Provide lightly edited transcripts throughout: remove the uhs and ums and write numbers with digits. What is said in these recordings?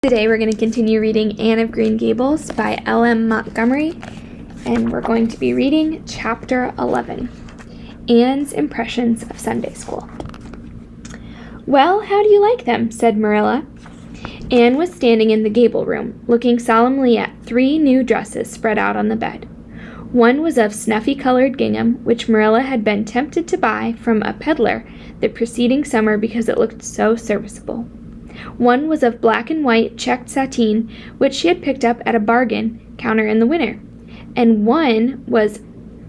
Today we're going to continue reading Anne of Green Gables by L.M. Montgomery, and we're going to be reading Chapter 11, Anne's Impressions of Sunday School. "Well, how do you like them?" said Marilla. Anne was standing in the gable room, looking solemnly at 3 new dresses spread out on the bed. One was of snuffy-colored gingham, which Marilla had been tempted to buy from a peddler the preceding summer because it looked so serviceable. One was of black and white checked sateen, which she had picked up at a bargain counter in the winter, and one was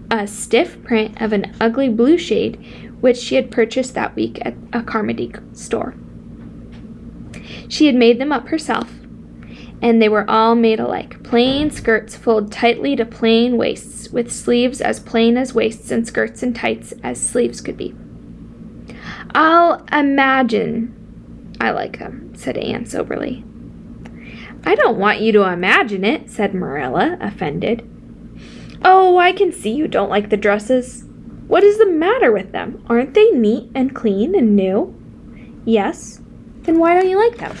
a stiff print of an ugly blue shade, which she had purchased that week at a Carmody store. She had made them up herself, and they were all made alike. Plain skirts fulled tightly to plain waists, with sleeves as plain as waists and skirts and tights as sleeves could be. "I'll imagine I like them," said Anne soberly. "I don't want you to imagine it," said Marilla, offended. "Oh, I can see you don't like the dresses. What is the matter with them? Aren't they neat and clean and new?" "Yes. Then why don't you like them?"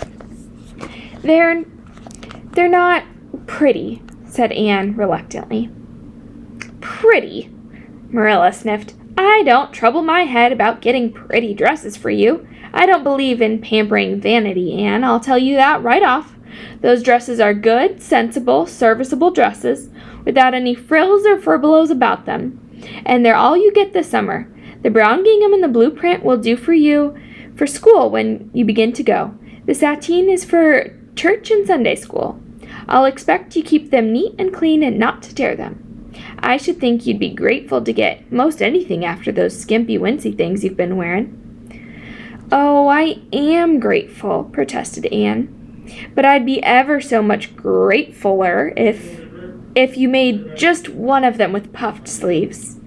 They're not pretty," said Anne reluctantly. "Pretty?" Marilla sniffed. "I don't trouble my head about getting pretty dresses for you. I don't believe in pampering vanity, Anne. I'll tell you that right off. Those dresses are good, sensible, serviceable dresses, without any frills or furbelows about them. And they're all you get this summer. The brown gingham and the blue print will do for you for school when you begin to go. The sateen is for church and Sunday school. I'll expect you keep them neat and clean and not to tear them. I should think you'd be grateful to get most anything after those skimpy, wincey things you've been wearing." "Oh, I am grateful," protested Anne. "But I'd be ever so much gratefuller if you made just one of them with puffed sleeves.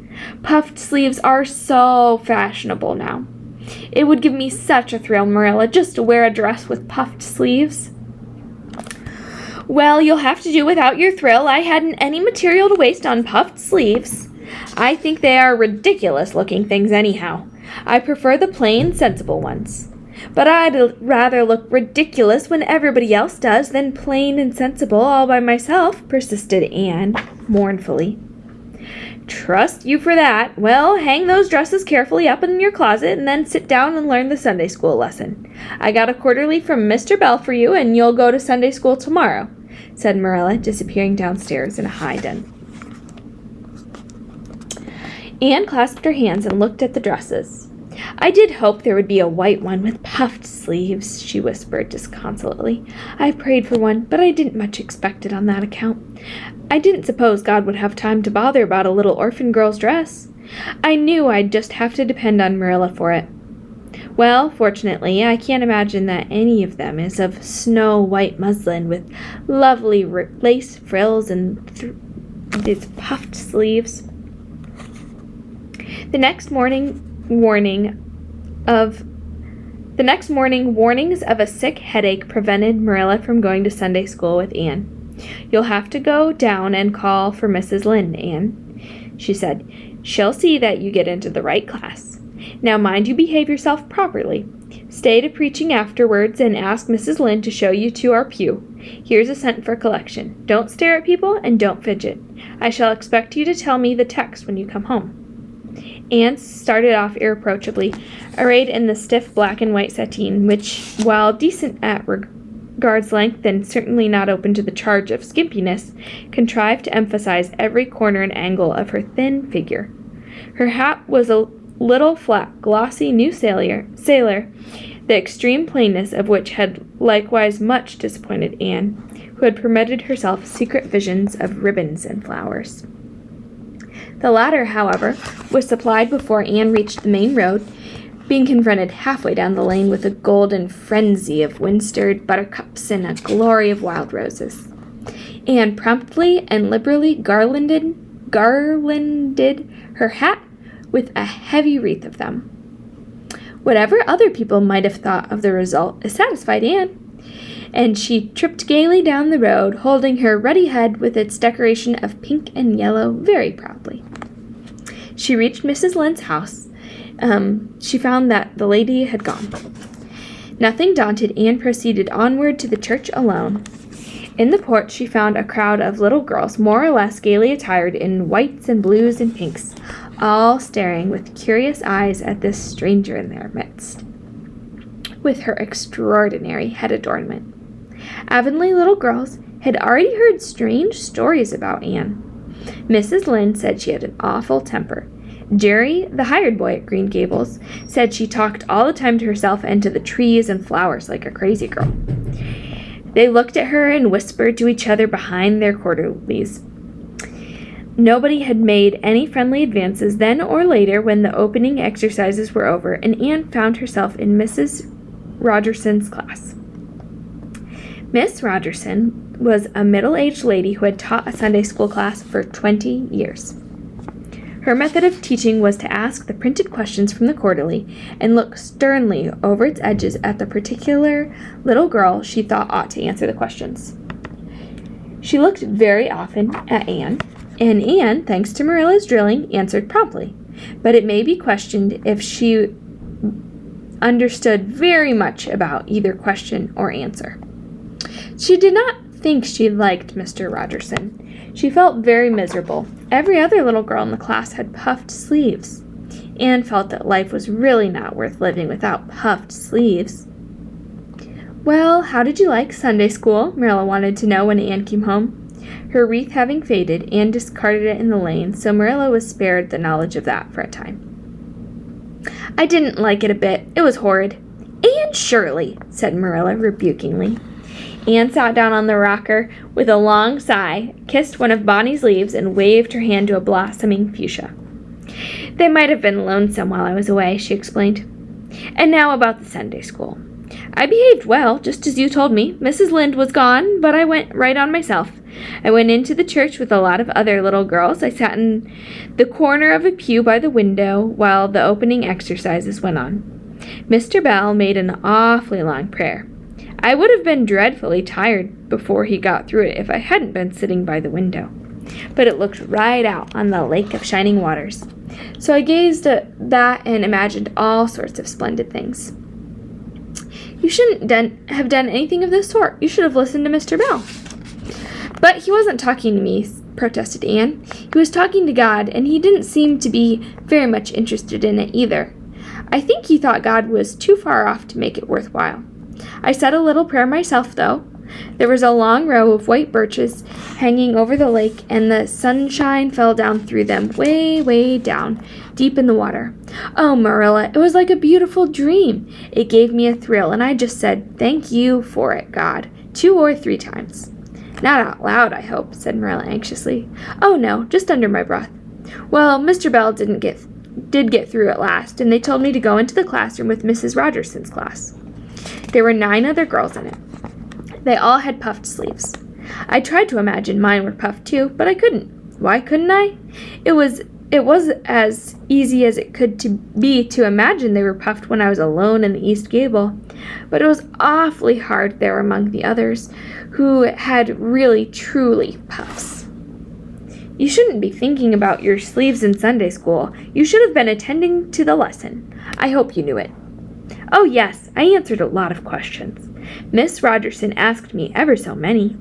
Puffed sleeves are so fashionable now. It would give me such a thrill, Marilla, just to wear a dress with puffed sleeves." "Well, you'll have to do without your thrill. I hadn't any material to waste on puffed sleeves. I think they are ridiculous-looking things anyhow. I prefer the plain, sensible ones. But I'd rather look ridiculous when everybody else does than plain and sensible all by myself," persisted Anne mournfully. "Trust you for that. Well, hang those dresses carefully up in your closet and then sit down and learn the Sunday school lesson. I got a quarterly from Mr. Bell for you, and you'll go to Sunday school tomorrow," said Marilla, disappearing downstairs in a high dun. Anne clasped her hands and looked at the dresses. "I did hope there would be a white one with puffed sleeves," she whispered disconsolately. "I prayed for one, but I didn't much expect it on that account. I didn't suppose God would have time to bother about a little orphan girl's dress. I knew I'd just have to depend on Marilla for it. Well, fortunately, I can't imagine that any of them is of snow-white muslin with lovely lace frills and these puffed sleeves." The next morning, warnings of a sick headache prevented Marilla from going to Sunday school with Anne. "You'll have to go down and call for Mrs. Lynde, Anne," she said. "She'll see that you get into the right class. Now mind you behave yourself properly. Stay to preaching afterwards and ask Mrs. Lynde to show you to our pew. Here's a cent for collection. Don't stare at people and don't fidget. I shall expect you to tell me the text when you come home." Anne started off irreproachably, arrayed in the stiff black and white sateen, which, while decent at regard's length and certainly not open to the charge of skimpiness, contrived to emphasize every corner and angle of her thin figure. Her hat was a little flat, glossy new sailor, the extreme plainness of which had likewise much disappointed Anne, who had permitted herself secret visions of ribbons and flowers. The latter, however, was supplied before Anne reached the main road, being confronted halfway down the lane with a golden frenzy of wind-stirred buttercups and a glory of wild roses. Anne promptly and liberally garlanded her hat with a heavy wreath of them. Whatever other people might have thought of the result, it satisfied Anne, and she tripped gaily down the road, holding her ruddy head with its decoration of pink and yellow very proudly. She reached Mrs. Lynde's house. She found that the lady had gone. Nothing daunted, Anne proceeded onward to the church alone. In the porch she found a crowd of little girls, more or less gaily attired in whites and blues and pinks, all staring with curious eyes at this stranger in their midst, with her extraordinary head adornment. Avonlea little girls had already heard strange stories about Anne. Mrs. Lynde said she had an awful temper. Jerry, the hired boy at Green Gables, said she talked all the time to herself and to the trees and flowers like a crazy girl. They looked at her and whispered to each other behind their quarterlies. Nobody had made any friendly advances then or later when the opening exercises were over, and Anne found herself in Mrs. Rogerson's class. Miss Rogerson was a middle-aged lady who had taught a Sunday school class for 20 years. Her method of teaching was to ask the printed questions from the quarterly and look sternly over its edges at the particular little girl she thought ought to answer the questions. She looked very often at Anne, and Anne, thanks to Marilla's drilling, answered promptly, but it may be questioned if she understood very much about either question or answer. She did not think she liked Mr. Rogerson. She felt very miserable. Every other little girl in the class had puffed sleeves. Anne felt that life was really not worth living without puffed sleeves. "Well, how did you like Sunday school?" Marilla wanted to know when Anne came home. Her wreath having faded, Anne discarded it in the lane, so Marilla was spared the knowledge of that for a time. "I didn't like it a bit. It was horrid." "Anne Shirley," said Marilla rebukingly. Anne sat down on the rocker with a long sigh, kissed one of Bonnie's leaves, and waved her hand to a blossoming fuchsia. "They might have been lonesome while I was away," she explained. "And now about the Sunday school. I behaved well, just as you told me. Mrs. Lynde was gone, but I went right on myself. I went into the church with a lot of other little girls. I sat in the corner of a pew by the window while the opening exercises went on. Mr. Bell made an awfully long prayer. I would have been dreadfully tired before he got through it if I hadn't been sitting by the window. But it looked right out on the lake of shining waters. So I gazed at that and imagined all sorts of splendid things." "You shouldn't have done anything of the sort. You should have listened to Mr. Bell." "But he wasn't talking to me," protested Anne. "He was talking to God, and he didn't seem to be very much interested in it either. I think he thought God was too far off to make it worthwhile. I said a little prayer myself, though. There was a long row of white birches hanging over the lake, and the sunshine fell down through them, way, way down, deep in the water. Oh, Marilla, it was like a beautiful dream. It gave me a thrill, and I just said, 'Thank you for it, God,' 2 or 3 times. Not out loud, I hope," said Marilla anxiously. "Oh, no, just under my breath. Well, Mr. Bell did get through at last, and they told me to go into the classroom with Mrs. Rogerson's class. There were 9 other girls in it. They all had puffed sleeves. I tried to imagine mine were puffed too, but I couldn't. Why couldn't I? It was as easy as it could to be to imagine they were puffed when I was alone in the east gable, but it was awfully hard there among the others, who had really, truly puffs. You shouldn't be thinking about your sleeves in Sunday school. You should have been attending to the lesson. I hope you knew it. Oh, yes, I answered a lot of questions. Miss Rogerson asked me ever so many.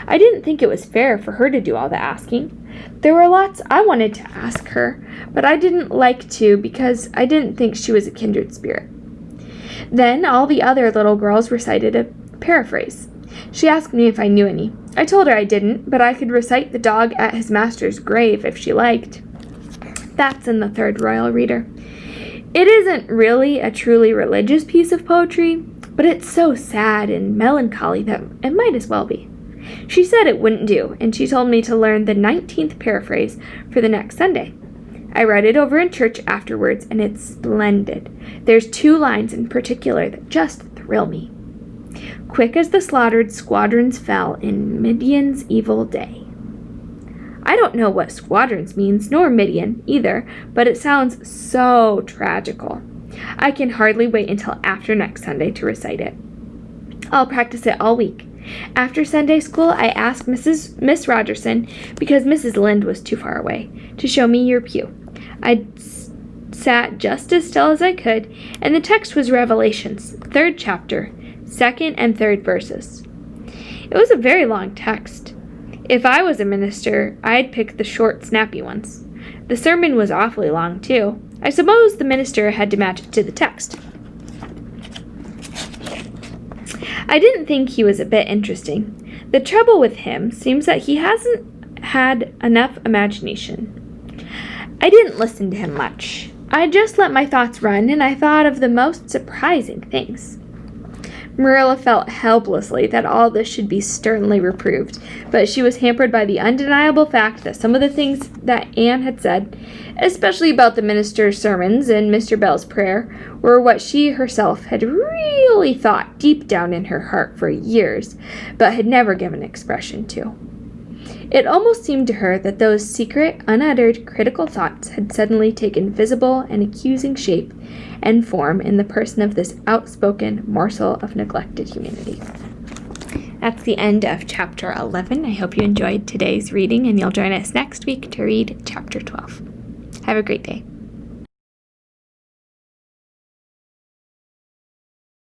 I didn't think it was fair for her to do all the asking. There were lots I wanted to ask her, but I didn't like to because I didn't think she was a kindred spirit. Then all the other little girls recited a paraphrase. She asked me if I knew any. I told her I didn't, but I could recite the dog at his master's grave if she liked. That's in the Third Royal Reader. It isn't really a truly religious piece of poetry, but it's so sad and melancholy that it might as well be. She said it wouldn't do, and she told me to learn the 19th paraphrase for the next Sunday. I read it over in church afterwards, and it's splendid. There's 2 lines in particular that just thrill me. Quick as the slaughtered squadrons fell in Midian's evil day. I don't know what squadrons means, nor Midian either, but it sounds so tragical. I can hardly wait until after next Sunday to recite it. I'll practice it all week. After Sunday school, I asked Miss Rogerson, because Mrs. Lynde was too far away, to show me your pew. sat just as still as I could, and the text was Revelations, 3rd chapter, 2nd and 3rd verses. It was a very long text. If I was a minister, I'd pick the short, snappy ones. The sermon was awfully long, too. I suppose the minister had to match it to the text. I didn't think he was a bit interesting. The trouble with him seems that he hasn't had enough imagination. I didn't listen to him much. I just let my thoughts run, and I thought of the most surprising things. Marilla felt helplessly that all this should be sternly reproved, but she was hampered by the undeniable fact that some of the things that Anne had said, especially about the minister's sermons and Mr. Bell's prayer, were what she herself had really thought deep down in her heart for years, but had never given expression to. It almost seemed to her that those secret, unuttered, critical thoughts had suddenly taken visible and accusing shape and form in the person of this outspoken morsel of neglected humanity. That's the end of chapter 11. I hope you enjoyed today's reading, and you'll join us next week to read chapter 12. Have a great day.